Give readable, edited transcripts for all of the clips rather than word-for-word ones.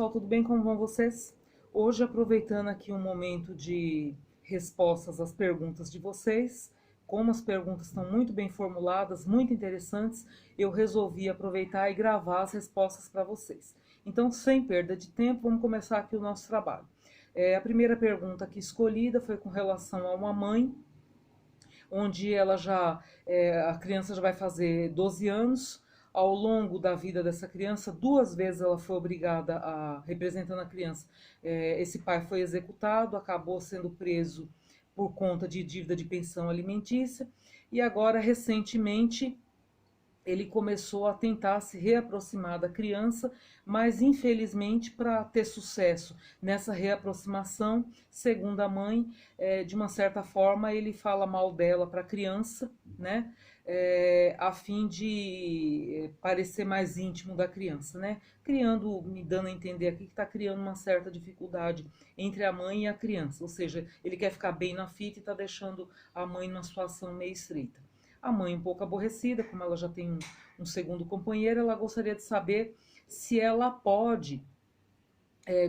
pessoal, tudo bem? Como vão vocês? Hoje, aproveitando aqui um momento de respostas às perguntas de vocês, como as perguntas estão muito bem formuladas, muito interessantes, eu resolvi aproveitar e gravar as respostas para vocês. Então, sem perda de tempo, vamos começar aqui o nosso trabalho. A primeira pergunta aqui escolhida foi com relação a uma mãe, onde a criança já vai fazer 12 anos. Ao longo da vida dessa criança, 2 vezes ela foi obrigada representando a criança, esse pai foi executado, acabou sendo preso por conta de dívida de pensão alimentícia, e agora, recentemente, ele começou a tentar se reaproximar da criança, mas infelizmente, para ter sucesso nessa reaproximação, segundo a mãe, de uma certa forma ele fala mal dela para a criança, né? A fim de parecer mais íntimo da criança, né? Criando, me dando a entender aqui que está criando uma certa dificuldade entre a mãe e a criança, ou seja, ele quer ficar bem na fita e está deixando a mãe numa situação meio estreita. A mãe, um pouco aborrecida, como ela já tem um segundo companheiro, ela gostaria de saber se ela pode,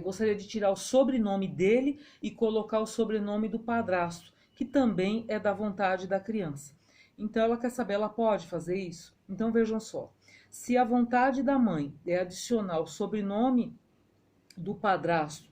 gostaria de tirar o sobrenome dele e colocar o sobrenome do padrasto, que também é da vontade da criança. Então ela quer saber, ela pode fazer isso? Então vejam só, se a vontade da mãe é adicionar o sobrenome do padrasto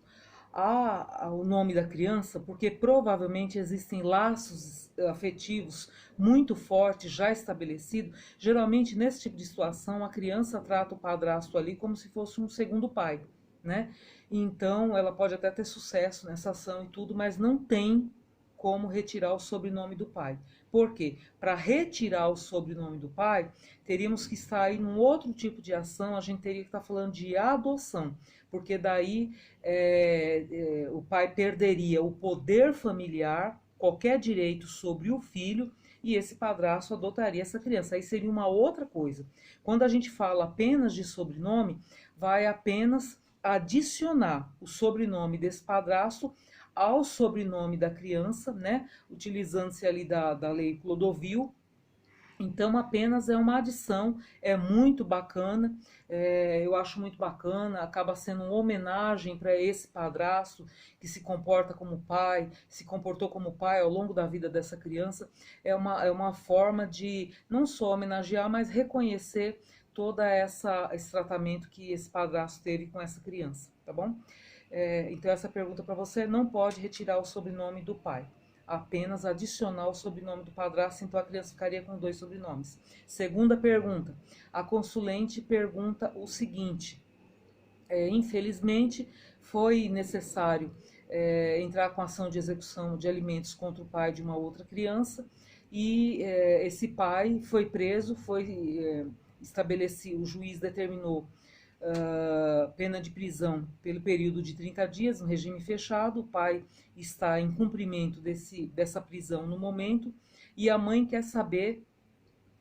ao nome da criança, porque provavelmente existem laços afetivos muito fortes, já estabelecidos. Geralmente, nesse tipo de situação, a criança trata o padrasto ali como se fosse um segundo pai, né? Então, ela pode até ter sucesso nessa ação e tudo, mas não tem como retirar o sobrenome do pai. Por quê? Para retirar o sobrenome do pai, teríamos que estar aí num outro tipo de ação, a gente teria que estar falando de adoção, porque daí o pai perderia o poder familiar, qualquer direito sobre o filho, e esse padrasto adotaria essa criança. Aí seria uma outra coisa. Quando a gente fala apenas de sobrenome, vai apenas adicionar o sobrenome desse padrasto ao sobrenome da criança, né? Utilizando-se ali da lei Clodovil. Então, apenas é uma adição, é muito bacana, eu acho muito bacana, acaba sendo uma homenagem para esse padrasto que se comporta como pai, se comportou como pai ao longo da vida dessa criança. É uma forma de não só homenagear, mas reconhecer esse tratamento que esse padrasto teve com essa criança, tá bom? Então, essa pergunta para você: não pode retirar o sobrenome do pai, apenas adicionar o sobrenome do padrasto, então a criança ficaria com 2 sobrenomes. Segunda pergunta, a consulente pergunta o seguinte: infelizmente foi necessário entrar com ação de execução de alimentos contra o pai de uma outra criança, e esse pai foi preso, estabelecido, o juiz determinou pena de prisão pelo período de 30 dias, no regime fechado. O pai está em cumprimento dessa prisão no momento, e a mãe quer saber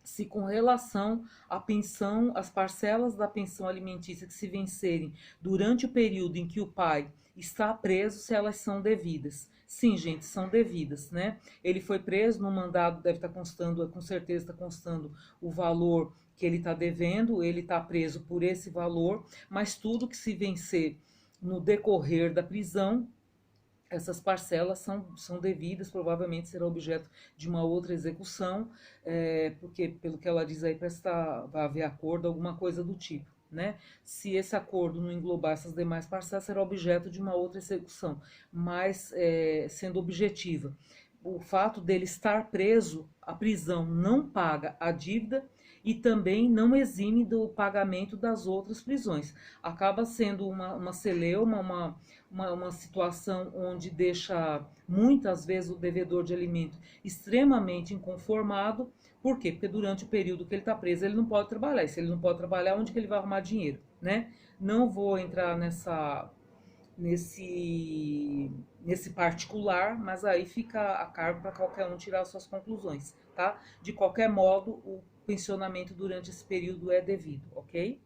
se, com relação à pensão, as parcelas da pensão alimentícia que se vencerem durante o período em que o pai está preso, se elas são devidas. Sim, gente, são devidas, né? Ele foi preso, no mandado deve estar constando, com certeza está constando o valor que ele está devendo, ele está preso por esse valor, mas tudo que se vencer no decorrer da prisão, essas parcelas são devidas, provavelmente será objeto de uma outra execução, porque, pelo que ela diz aí, vai haver acordo, alguma coisa do tipo, né? Se esse acordo não englobar essas demais parcelas, será objeto de uma outra execução, mas sendo objetiva. O fato dele estar preso, a prisão não paga a dívida e também não exime do pagamento das outras prisões. Acaba sendo uma celeuma, uma situação onde deixa muitas vezes o devedor de alimento extremamente inconformado. Por quê? Porque durante o período que ele está preso, ele não pode trabalhar. E se ele não pode trabalhar, onde que ele vai arrumar dinheiro, né? Não vou entrar nesse particular, mas aí fica a cargo para qualquer um tirar suas conclusões, tá? De qualquer modo, o pensionamento durante esse período é devido, ok?